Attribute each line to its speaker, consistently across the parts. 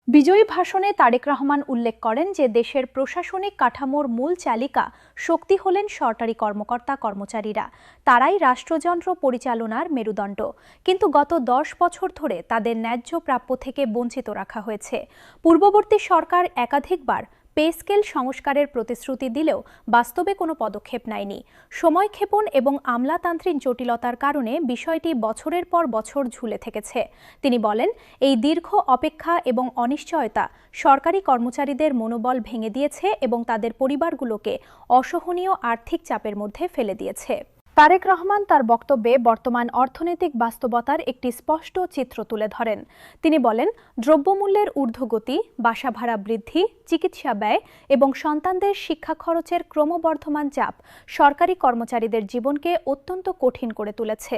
Speaker 1: বিজয়ী ভাষণে তারেক রহমান উল্লেখ করেন যে দেশের প্রশাসনিক কাঠামোর মূল চালিকা শক্তি হলেন সরকারি কর্মকর্তা কর্মচারীরা। তারাই রাষ্ট্রযন্ত্র পরিচালনার মেরুদণ্ড। কিন্তু গত 10 বছর ধরে তাদের ন্যায্য প্রাপ্য থেকে বঞ্চিত রাখা হয়েছে। পূর্ববর্তী সরকার একাধিকবার পে স্কেল সংস্কারের প্রতিশ্রুতি দিলেও বাস্তবে কোনো পদক্ষেপ নেয়নি। সময়ক্ষেপণ এবং আমলাতান্ত্রিক জটিলতার কারণে বিষয়টি বছরের পর বছর ঝুলে থেকেছে। তিনি বলেন, এই দীর্ঘ অপেক্ষা এবং অনিশ্চয়তা সরকারি কর্মচারীদের মনোবল ভেঙে দিয়েছে এবং তাদের পরিবারগুলোকে অসহনীয় আর্থিক চাপের মধ্যে ফেলে দিয়েছে। তারেক রহমান তার বক্তব্যে বর্তমান অর্থনৈতিক বাস্তবতার একটি স্পষ্ট চিত্র তুলে ধরেন। তিনি বলেন, দ্রব্যমূল্যের ঊর্ধ্বগতি, বাসা ভাড়া বৃদ্ধি, চিকিৎসা ব্যয় এবং সন্তানদের শিক্ষা খরচের ক্রমবর্ধমান চাপ সরকারি কর্মচারীদের জীবনকে অত্যন্ত কঠিন করে তুলেছে।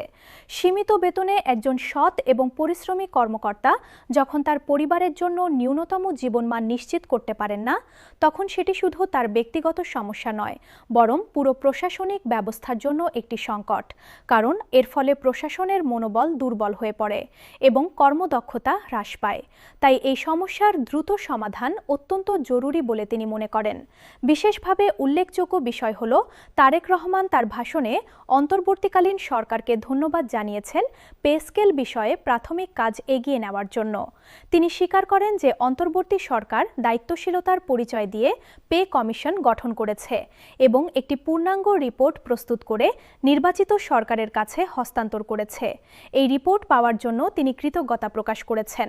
Speaker 1: সীমিত বেতনে একজন সৎ এবং পরিশ্রমী কর্মকর্তা যখন তার পরিবারের জন্য ন্যূনতম জীবনমান নিশ্চিত করতে পারেন না, তখন সেটি শুধু তার ব্যক্তিগত সমস্যা নয়, বরং পুরো প্রশাসনিক ব্যবস্থার জন্য একটি সংকট। কারণ এর ফলে প্রশাসনের মনোবল দুর্বল হয়ে পড়ে এবং কর্মদক্ষতা হ্রাস পায়। তাই এই সমস্যার দ্রুত সমাধান অত্যন্ত জরুরি বলে তিনি মনে করেন। বিশেষভাবে উল্লেখযোগ্য বিষয় হল, তারেক রহমান তার ভাষণে অন্তর্বর্তীকালীন সরকারকে ধন্যবাদ জানিয়েছেন পে স্কেল বিষয়ে প্রাথমিক কাজ এগিয়ে নেওয়ার জন্য। তিনি স্বীকার করেন যে অন্তর্বর্তী সরকার দায়িত্বশীলতার পরিচয় দিয়ে পে কমিশন গঠন করেছে এবং একটি পূর্ণাঙ্গ রিপোর্ট প্রস্তুত করে নির্বাচিত সরকারের কাছে হস্তান্তর করেছে। এই রিপোর্ট পাওয়ার জন্য তিনি কৃতজ্ঞতা প্রকাশ করেছেন।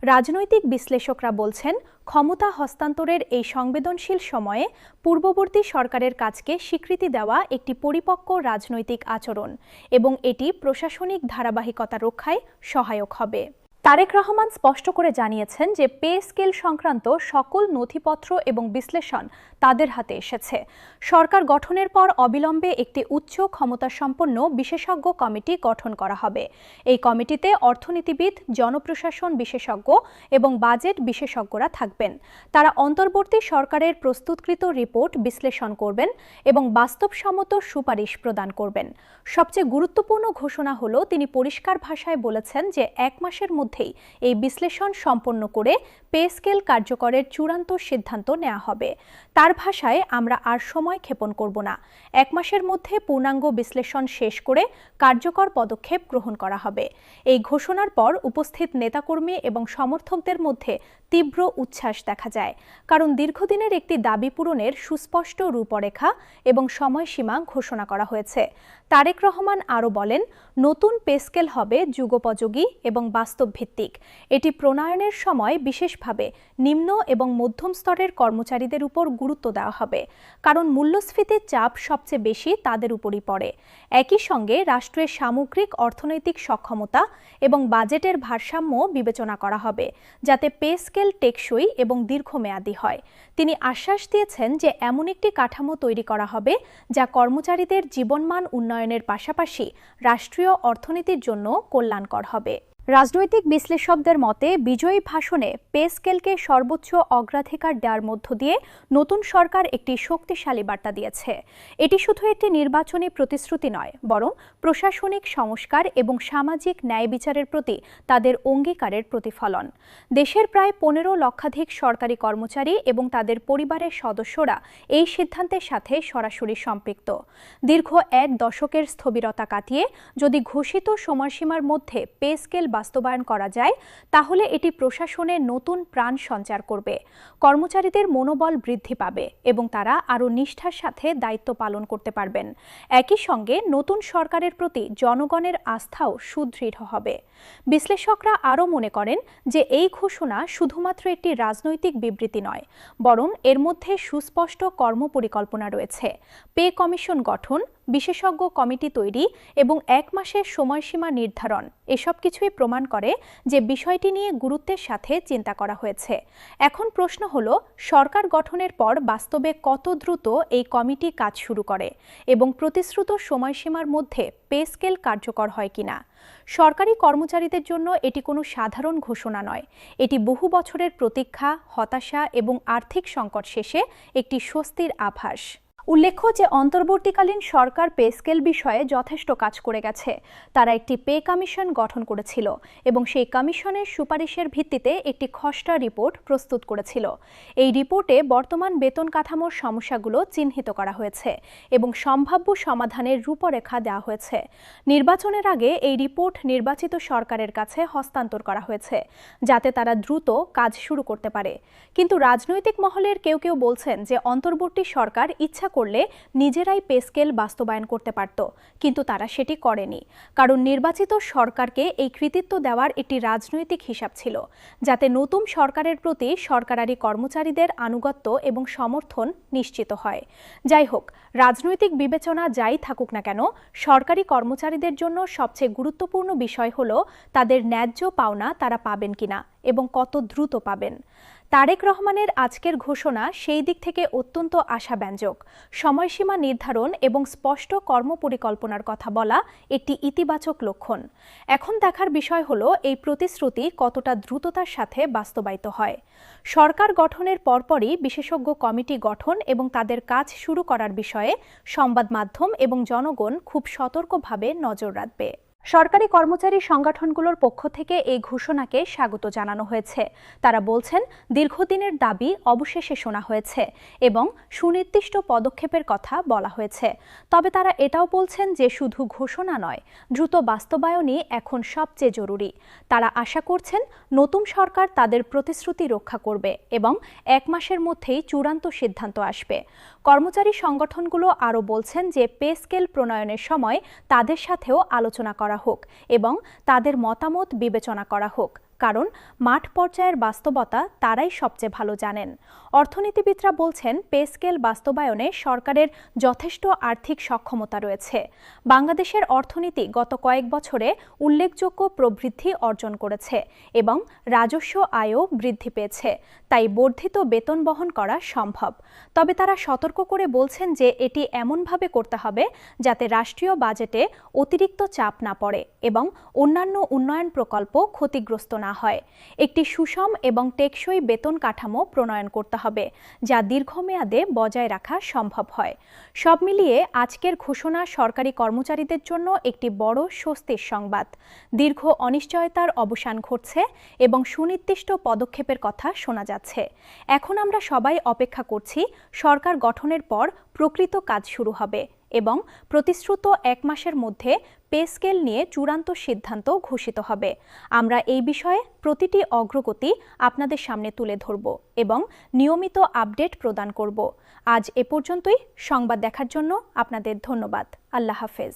Speaker 1: রাজনৈতিক বিশ্লেষকরা বলছেন, ক্ষমতা হস্তান্তরের এই সংবেদনশীল সময়ে পূর্ববর্তী সরকারের কাজকে স্বীকৃতি দেওয়া একটি পরিপক্ক রাজনৈতিক আচরণ এবং এটি প্রশাসনিক ধারাবাহিকতা রক্ষায় সহায়ক হবে। তারেক রহমান স্পষ্ট করে জানিয়েছেন যে পে স্কেল সংক্রান্ত সকল নথিপত্র এবং বিশ্লেষণ তাদের হাতে এসেছে। সরকার গঠনের পর অবিলম্বে একটি উচ্চ ক্ষমতাসম্পন্ন বিশেষজ্ঞ কমিটি গঠন করা হবে। এই কমিটিতে অর্থনীতিবিদ, জনপ্রশাসন বিশেষজ্ঞ এবং বাজেট বিশেষজ্ঞরা থাকবেন। তারা অন্তর্বর্তী সরকারের প্রস্তুতকৃত রিপোর্ট বিশ্লেষণ করবেন এবং বাস্তবসম্মত সুপারিশ প্রদান করবেন। সবচেয়ে গুরুত্বপূর্ণ ঘোষণা হলো, তিনি পরিষ্কার ভাষায় বলেছেন যে 1 মাসের মধ্যেই এই বিশ্লেষণ সম্পন্ন করে পে স্কেল কার্যকরের চূড়ান্ত সিদ্ধান্ত নেওয়া হবে। তার ভাষায়, আমরা আর সময় ক্ষেপণ করব না। 1 মাসের মধ্যে পূর্ণাঙ্গ বিশ্লেষণ শেষ করে কার্যকর পদক্ষেপ গ্রহণ করা হবে। এই ঘোষণার পর উপস্থিত নেতাকর্মী এবং সমর্থকদের মধ্যে তীব্র উচ্ছ্বাস দেখা যায়, কারণ দীর্ঘদিনের একটি দাবি পূরণের সুস্পষ্ট রূপরেখা এবং সময়সীমা ঘোষণা করা হয়েছে। তারেক রহমান আরও বলেন, নতুন পে স্কেল হবে যুগোপযোগী এবং বাস্তবভিত্তিক। এটি প্রণয়নের সময় বিশেষভাবে নিম্ন এবং মধ্যম স্তরের কর্মচারীদের উপর গুরুত্ব দেওয়া হবে, কারণ মূল্যস্ফীতির চাপ সবচেয়ে বেশি তাদের উপরই পড়ে। একই সঙ্গে রাষ্ট্রের সামগ্রিক অর্থনৈতিক সক্ষমতা এবং বাজেটের ভারসাম্য বিবেচনা করা হবে, যাতে পে স্কেল টেকসই এবং দীর্ঘমেয়াদী হয়। তিনি আশ্বাস দিয়েছেন যে এমন একটি কাঠামো তৈরি করা হবে যা কর্মচারীদের জীবনমান উন্নয়নের পাশাপাশি রাষ্ট্রীয় অর্থনীতির জন্য কল্যাণকর হবে। রাজনৈতিক বিশ্লেষকদের মতে, বিজয়ী ভাষণে পে স্কেলকে সর্বোচ্চ অগ্রাধিকার দেওয়ার মধ্য দিয়ে নতুন সরকার একটি শক্তিশালী বার্তা দিয়েছে। এটি শুধু একটি নির্বাচনী প্রতিশ্রুতি নয়, বরং প্রশাসনিক সংস্কার এবং সামাজিক ন্যায় বিচারের প্রতি তাদের অঙ্গীকারের প্রতিফলন। দেশের প্রায় 15 লক্ষাধিক সরকারি কর্মচারী এবং তাদের পরিবারের সদস্যরা এই সিদ্ধান্তের সাথে সরাসরি সম্পৃক্ত। দীর্ঘ 1 দশকের স্থবিরতা কাটিয়ে যদি ঘোষিত সময়সীমার মধ্যে পে স্কেল বাস্তবায়ন করা যায়, তাহলে এটি প্রশাসনে নতুন প্রাণ সঞ্চার করবে। কর্মচারীদের মনোবল বৃদ্ধি পাবে এবং তারা আরও নিষ্ঠার সাথে দায়িত্ব পালন করতে পারবেন। একই সঙ্গে নতুন সরকারের প্রতি জনগণের আস্থাও সুদৃঢ় হবে। বিশ্লেষকরা আরও মনে করেন যে এই ঘোষণা শুধুমাত্র একটি রাজনৈতিক বিবৃতি নয়, বরং এর মধ্যে সুস্পষ্ট কর্মপরিকল্পনা রয়েছে। পে কমিশন গঠন, বিশেষজ্ঞ কমিটি তৈরি এবং 1 মাসের সময়সীমা নির্ধারণ, এসব কিছুই প্রমাণ করে যে বিষয়টি নিয়ে গুরুত্বের সাথে চিন্তা করা হয়েছে। এখন প্রশ্ন হলো, সরকার গঠনের পর বাস্তবে কত দ্রুত এই কমিটি কাজ শুরু করে এবং প্রতিশ্রুত সময়সীমার মধ্যে পে স্কেল কার্যকর হয় কিনা। সরকারি কর্মচারীদের জন্য এটি কোনো সাধারণ ঘোষণা নয়, এটি বহু বছরের প্রতীক্ষা, হতাশা এবং আর্থিক সংকট শেষে একটি স্বস্তির আভাস। উল্লেখ্য যে অন্তর্বর্তীকালীন সরকার পে স্কেল বিষয়ে যথেষ্ট কাজ করে গেছে। তারা একটি পে কমিশন গঠন করেছিল এবং সেই কমিশনের সুপারিশের ভিত্তিতে একটি খসড়া রিপোর্ট প্রস্তুত করেছিল। এই রিপোর্টে বর্তমান বেতন কাঠামোর সমস্যাগুলো চিহ্নিত করা হয়েছে এবং সম্ভাব্য সমাধানের রূপরেখা দেওয়া হয়েছে। নির্বাচনের আগে এই রিপোর্ট নির্বাচিত সরকারের কাছে হস্তান্তর করা হয়েছে যাতে তারা দ্রুত কাজ শুরু করতে পারে। কিন্তু রাজনৈতিক মহলের কেউ কেউ বলছেন যে অন্তর্বর্তী সরকার ইচ্ছা করলে নিজেরাই পে স্কেল বাস্তবায়ন করতে পারত, কিন্তু তারা সেটি করেনি, কারণ নির্বাচিত সরকারকে এই কৃতিত্ব দেওয়ার একটি রাজনৈতিক হিসাব ছিল, যাতে নতুন সরকারের প্রতি সরকারি কর্মচারীদের আনুগত্য এবং সমর্থন নিশ্চিত হয়। যাই হোক, রাজনৈতিক বিবেচনা যাই থাকুক না কেন, সরকারি কর্মচারীদের জন্য সবচেয়ে গুরুত্বপূর্ণ বিষয় হলো তাদের ন্যায্য পাওনা তারা পাবেন কিনা এবং কত দ্রুত পাবেন। তারেক রহমানের আজকের ঘোষণা সেই দিক থেকে অত্যন্ত আশাব্যঞ্জক। সময়সীমা নির্ধারণ এবং স্পষ্ট কর্মপরিকল্পনার কথা বলা একটি ইতিবাচক লক্ষণ। এখন দেখার বিষয় হলো এই প্রতিশ্রুতি কতটা দ্রুততার সাথে বাস্তবায়িত হয়। সরকার গঠনের পরপরই বিশেষজ্ঞ কমিটি গঠন এবং তাদের কাজ শুরু করার বিষয়ে সংবাদ মাধ্যম এবং জনগণ খুব সতর্কভাবে নজর রাখবে। সরকারি কর্মচারী সংগঠনগুলোর পক্ষ থেকে এই ঘোষণাকে স্বাগত জানানো হয়েছে। তারা বলছেন, দীর্ঘদিনের দাবি অবশেষে শোনা হয়েছে এবং সুনির্দিষ্ট পদক্ষেপের কথা বলা হয়েছে। তবে তারা এটাও বলছেন যে শুধু ঘোষণা নয়, দ্রুত বাস্তবায়নই এখন সবচেয়ে জরুরি। তারা আশা করছেন নতুন সরকার তাদের প্রতিশ্রুতি রক্ষা করবে এবং 1 মাসের মধ্যেই চূড়ান্ত সিদ্ধান্ত আসবে। কর্মচারী সংগঠনগুলো আরও বলছেন যে পে স্কেল প্রণয়নের সময় তাদের সাথেও আলোচনা করা হোক এবং তাদের মতামত বিবেচনা করা হোক, কারণ মাঠ পর্যায়ের বাস্তবতা তারাই সবচেয়ে ভালো জানেন। অর্থনীতিবিদরা বলছেন পে স্কেল বাস্তবায়নে সরকারের যথেষ্ট আর্থিক সক্ষমতা রয়েছে। বাংলাদেশের অর্থনীতি গত কয়েক বছরে উল্লেখযোগ্য প্রবৃদ্ধি অর্জন করেছে এবং রাজস্ব আয়ও বৃদ্ধি পেয়েছে, তাই বর্ধিত বেতন বহন করা সম্ভব। তবে তারা সতর্ক করে বলছেন যে এটি এমনভাবে করতে হবে যাতে রাষ্ট্রীয় বাজেটে অতিরিক্ত চাপ না পড়ে এবং অন্যান্য উন্নয়ন প্রকল্প ক্ষতিগ্রস্ত না হয়। একটি সুষম এবং টেকসই বেতন কাঠামো প্রণয়ন করতে হবে যা দীর্ঘমেয়াদে বজায় রাখা সম্ভব হয়। সব মিলিয়ে আজকের ঘোষণা সরকারি কর্মচারীদের জন্য একটি বড় স্বস্তির সংবাদ। দীর্ঘ অনিশ্চয়তার অবসান ঘটছে এবং সুনির্দিষ্ট পদক্ষেপের কথা শোনা যাচ্ছে। এখন আমরা সবাই অপেক্ষা করছি সরকার গঠনের পর প্রকৃত কাজ শুরু হবে এবং প্রতিশ্রুত 1 মাসের মধ্যে পে স্কেল নিয়ে চূড়ান্ত সিদ্ধান্ত ঘোষিত হবে। আমরা এই বিষয়ে প্রতিটি অগ্রগতি আপনাদের সামনে তুলে ধরব এবং নিয়মিত আপডেট প্রদান করব। আজ এ পর্যন্তই। সংবাদ দেখার জন্য আপনাদের ধন্যবাদ। আল্লাহ হাফেজ।